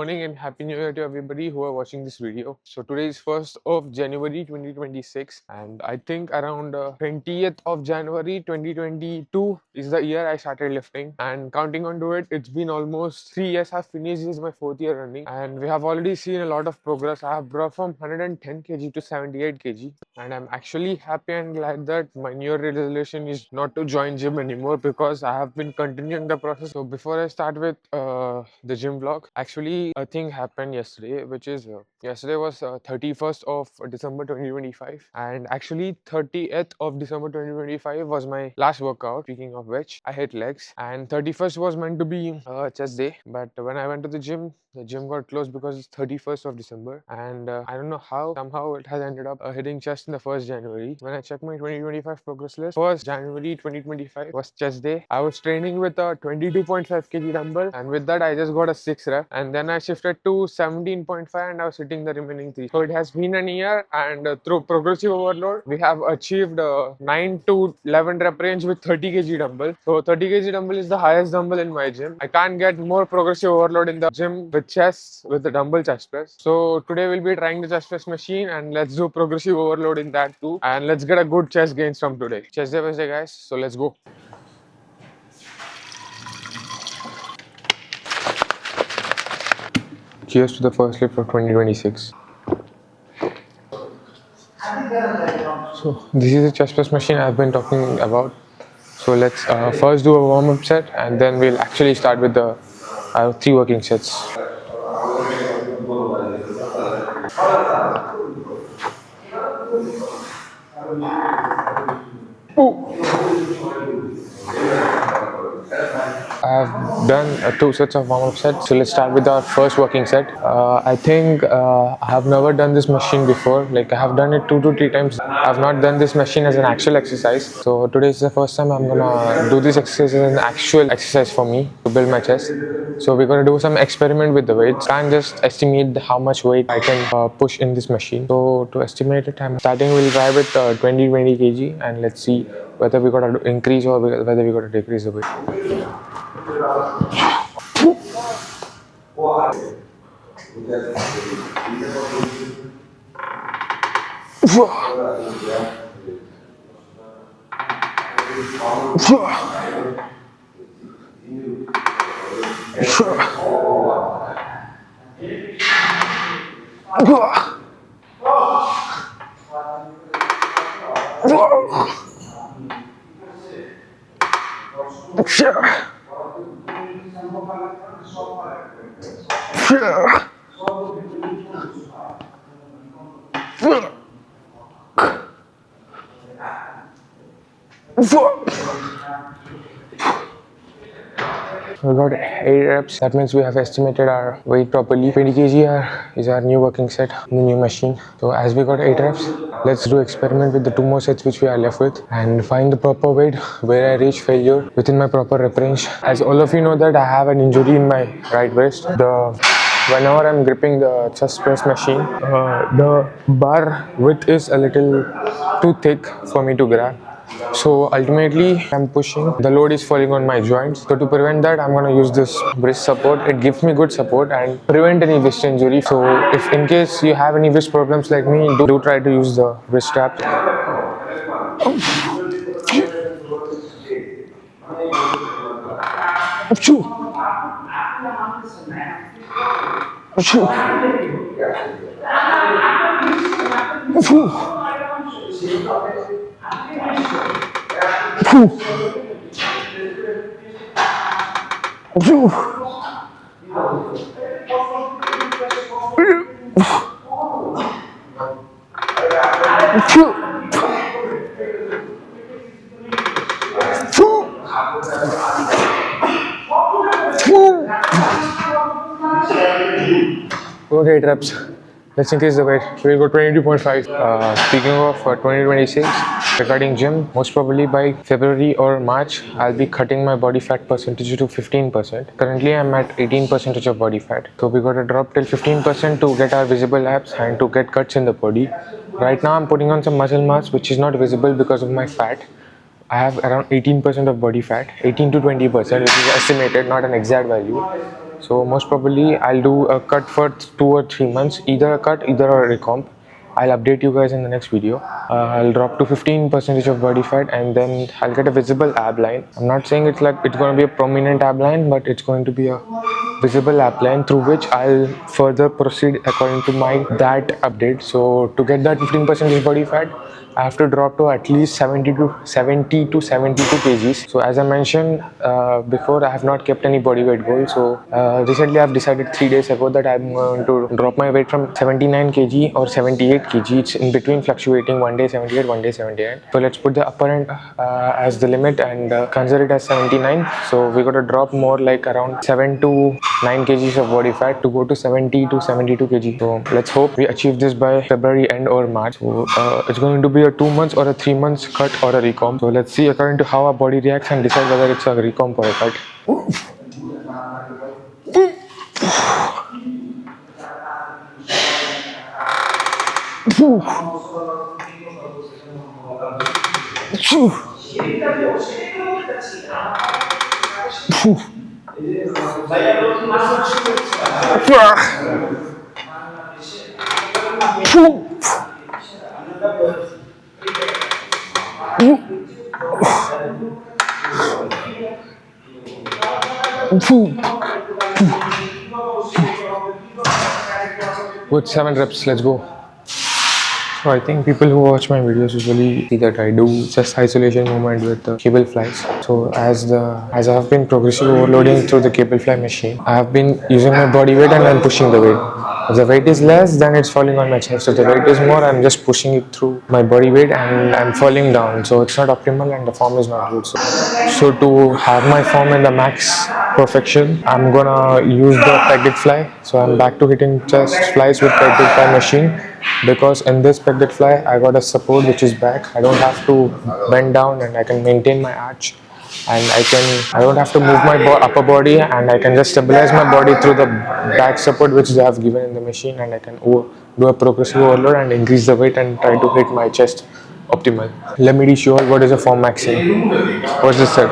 morning and happy new year to everybody who are watching this video. So today is 1st of January 2026 and I think around 20th of January 2022 is the year I started lifting, and counting onto it, it's been almost 3 years I've finished. This is my 4th year running and we have already seen a lot of progress. I have brought from 110 kg to 78 kg and I'm actually happy and glad that my new year resolution is not to join gym anymore because I have been continuing the process. So before I start with the gym vlog, actually a thing happened yesterday, which is yesterday was 31st of December 2025 and actually 30th of December 2025 was my last workout. Speaking of which, I hit legs, and 31st was meant to be chest day, but when I went to the gym got closed because it's 31st of December, and I don't know how, somehow it has ended up hitting chest in the 1st January. When I checked my 2025 progress list, 1st January 2025 was chest day. I was training with a 22.5 kg dumbbell, and with that I just got a 6 rep, and then I shifted to 17.5 and I was hitting the remaining 3. So it has been a year, and through progressive overload we have achieved 9 to 11 rep range with 30 kg dumbbell. So 30 kg dumbbell is the highest dumbbell in my gym. I can't get more progressive overload in the gym with chest with the dumbbell chest press. So today we'll be trying the chest press machine and let's do progressive overload in that too, and let's get a good chest gains from today. Chest day Wednesday, guys, so let's go. Cheers to the first lift of 2026. So this is the chest press machine I've been talking about. So let's first do a warm-up set and then we'll actually start with the 3 working sets. I have done 2 sets of warm-up sets. So let's start with our first working set. I think I have never done this machine before. Like, I have done it 2 to 3 times. I have not done this machine as an actual exercise. So today is the first time I'm gonna do this exercise as an actual exercise for me to build my chest. So we're gonna do some experiment with the weights. Can't just estimate how much weight I can push in this machine. So to estimate it, I'm starting. We'll try with 20 kg and let's see whether we gotta increase or whether we gotta decrease the weight. We got 8 reps. That means we have estimated our weight properly. 20 kg is our new working set, the new machine. So as we got 8 reps, let's do experiment with the 2 more sets which we are left with and find the proper weight where I reach failure within my proper rep range. As all of you know that I have an injury in my right wrist. Whenever I'm gripping the chest press machine, the bar width is a little too thick for me to grab. So ultimately I'm pushing, the load is falling on my joints. So to prevent that, I'm gonna use this wrist support. It gives me good support and prevent any wrist injury. So if in case you have any wrist problems like me, do try to use the wrist strap. Okay, 8 reps. Let's increase the weight. We'll go 22.5. Speaking of 2026, regarding gym, most probably by February or March, I'll be cutting my body fat percentage to 15%. Currently, I'm at 18% of body fat. So we got to drop till 15% to get our visible abs and to get cuts in the body. Right now, I'm putting on some muscle mass, which is not visible because of my fat. I have around 18% of body fat, 18 to 20%, which is estimated, not an exact value. So most probably I'll do a cut for 2 or 3 months, either a cut, either a recomp. I'll update you guys in the next video. I'll drop to 15% of body fat, and then I'll get a visible ab line. I'm not saying it's like it's going to be a prominent ab line, but it's going to be a visible ab line through which I'll further proceed according to my that update. So to get that 15% body fat, I have to drop to at least 70 to 72 kgs. So as I mentioned before, I have not kept any body weight goal. So recently I've decided 3 days ago that I'm going to drop my weight from 79 kg or 78 kg. It's in between, fluctuating, one day 78, one day 79. So let's put the upper end as the limit and consider it as 79. So we got to drop more like around 7 to 9 kgs of body fat to go to 70 to 72 kg. So let's hope we achieve this by February end or March. So it's going to be a 2 months or a 3 months cut or a recomp. So let's see according to how our body reacts and decide whether it's a recomp or a cut. Good, 7 reps, let's go. So I think people who watch my videos usually see that I do chest isolation movement with the cable flies. So as I have been progressive overloading through the cable fly machine, I have been using my body weight and I'm pushing the weight. If the weight is less, then it's falling on my chest. If the weight is more, I'm just pushing it through my body weight and I'm falling down. So it's not optimal and the form is not good. So to have my form in the max perfection, I'm gonna use the pegged fly. So I'm back to hitting chest flies with pegged fly machine, because in this pegged fly I got a support which is back. I don't have to bend down and I can maintain my arch, and I don't have to move my upper body, and I can just stabilize my body through the back support which they have given in the machine, and I can do a progressive overload and increase the weight and try to hit my chest optimal. Let me teach you all what is a form maxing. What's the set?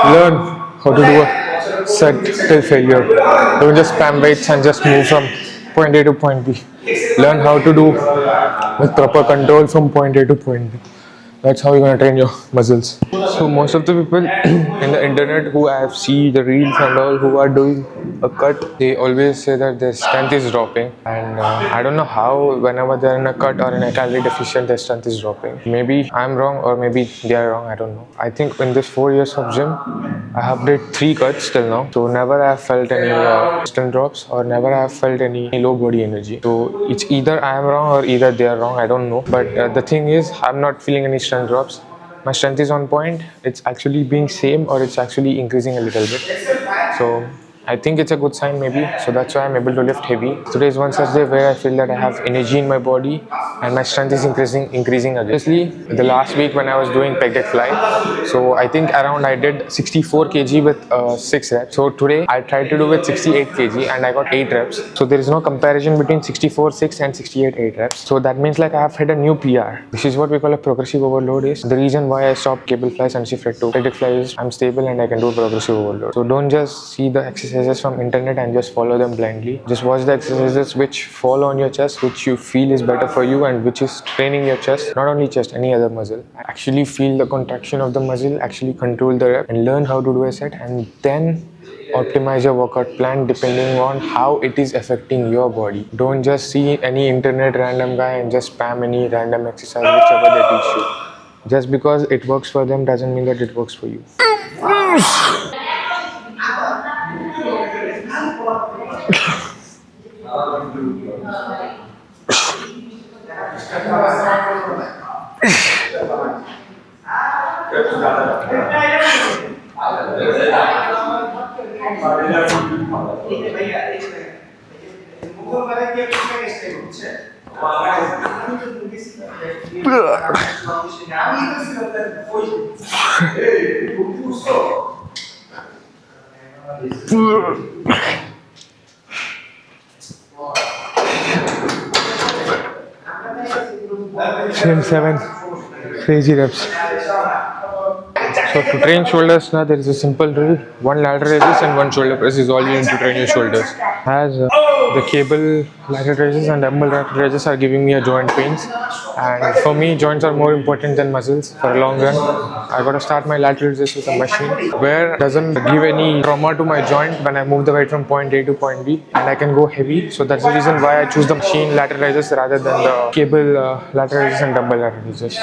Learn how to do a set till failure. Don't just spam weights and just move from point A to point B. Learn how to do with proper control from point A to point B. That's how you're gonna train your muscles. So most of the people in the internet who I have seen the reels and all who are doing a cut, they always say that their strength is dropping, and I don't know how whenever they're in a cut or in a calorie deficient their strength is dropping. Maybe I'm wrong or maybe they are wrong, I don't know. I think in this 4 years of gym I have did 3 cuts till now, so never I have felt any strength drops or never I have felt any low body energy. So it's either I am wrong or either they are wrong, I don't know. But the thing is, I'm not feeling any strength drops. My strength is on point. It's actually being same or it's actually increasing a little bit. So I think it's a good sign maybe. So that's why I'm able to lift heavy. Today is one such day where I feel that I have energy in my body and my strength is increasing again. Obviously, the last week when I was doing pegged fly, so I think around I did 64 kg with 6 reps. So today I tried to do with 68 kg and I got 8 reps. So there is no comparison between 64 6 and 68 8 reps. So that means like I have hit a new PR. This is what we call a progressive overload. Is the reason why I stopped cable flies and shifted to pegged flies. I'm stable and I can do progressive overload. So don't just see the exercises from internet and just follow them blindly. Just watch the exercises which fall on your chest, which you feel is better for you and which is training your chest, not only chest, any other muscle. Actually feel the contraction of the muscle, actually control the rep and learn how to do a set, and then optimize your workout plan depending on how it is affecting your body. Don't just see any internet random guy and just spam any random exercise whichever they teach you. Just because it works for them doesn't mean that it works for you. Same 7 crazy reps. So to train shoulders now there is a simple rule. One lateral raises and one shoulder press is all you need to train your shoulders. As the cable lateral raises and dumbbell lateral raises are giving me a joint pains, and for me joints are more important than muscles for a long run. I gotta start my lateral raises with a machine where it doesn't give any trauma to my joint when I move the weight from point A to point B, and I can go heavy. So that's the reason why I choose the machine lateral raises rather than the cable lateral raises and dumbbell lateral raises.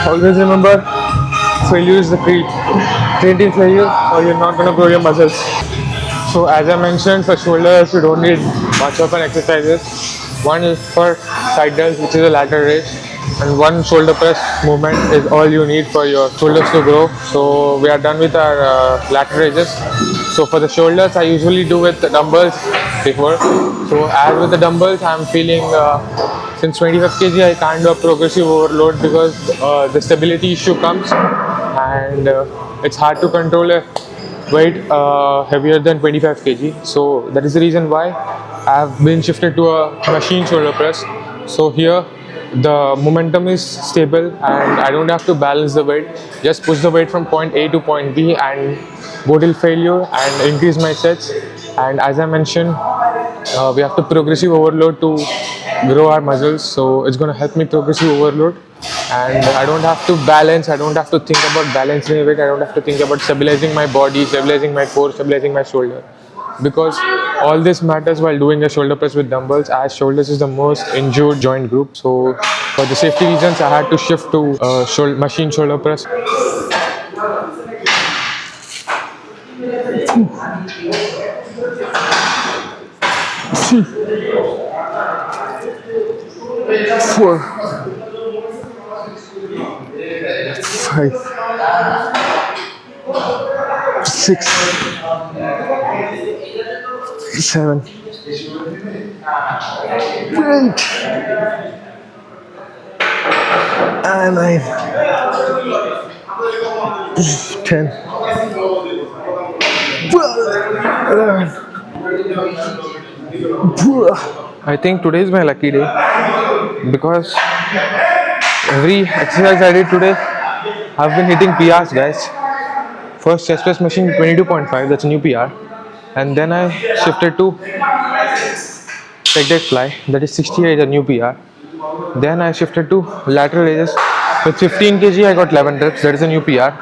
Always remember, failure is the key. Train till failure or you're not gonna grow your muscles. So as I mentioned, for shoulders you don't need much of an exercises. One is for side delts, which is a lateral raise, and one shoulder press movement is all you need for your shoulders to grow. So we are done with our lateral raises. So for the shoulders, I usually do with the dumbbells before. So as with the dumbbells, I'm feeling since 25 kg I can't do a progressive overload because the stability issue comes, and it's hard to control a weight heavier than 25 kg. So that is the reason why I've been shifted to a machine shoulder press. So here the momentum is stable and I don't have to balance the weight. Just push the weight from point A to point B and go till failure and increase my sets. And as I mentioned, we have to progressive overload to grow our muscles. So it's going to help me progressive overload, and I don't have to balance. I don't have to think about balancing it. I don't have to think about stabilizing my body, stabilizing my core, stabilizing my shoulder, because all this matters while doing a shoulder press with dumbbells, as shoulders is the most injured joint group. So for the safety reasons I had to shift to machine shoulder press. 4 5 6 7 8 and 9 10 11. I think today is my lucky day because every exercise I did today I've been hitting PRs, guys. First chest press machine 22.5, that's a new PR, and then I shifted to leg deck fly, that is 68, a new PR. Then I shifted to lateral raises with 15 kg. I got 11 reps, that is a new PR.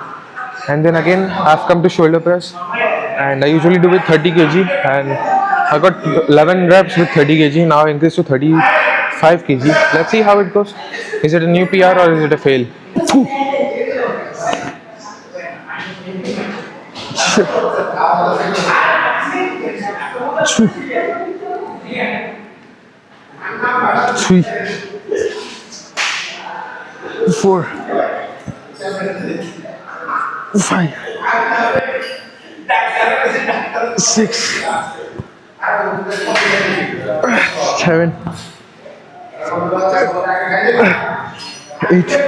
And then again I've come to shoulder press, and I usually do with 30 kg, and I got 11 reps with 30 kg. Now I increased to 35 kg. Let's see how it goes. Is it a new PR or is it a fail? Three, 4, 5, 6, 7, 8.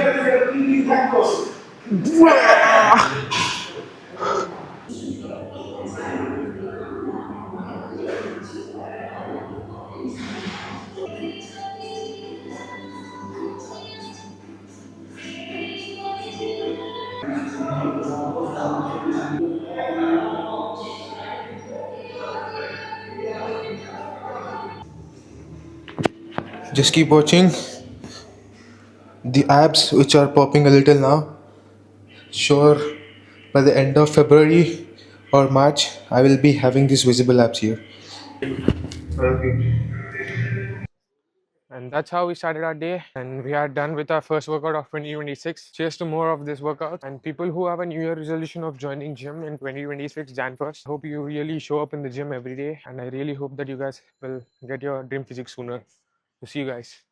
Just keep watching the abs which are popping a little now. Sure, by the end of February or March, I will be having these visible abs here. And that's how we started our day. And we are done with our first workout of 2026. Cheers to more of this workout. And people who have a New Year resolution of joining gym in 2026, Jan 1st, hope you really show up in the gym every day. And I really hope that you guys will get your dream physique sooner. To see you guys.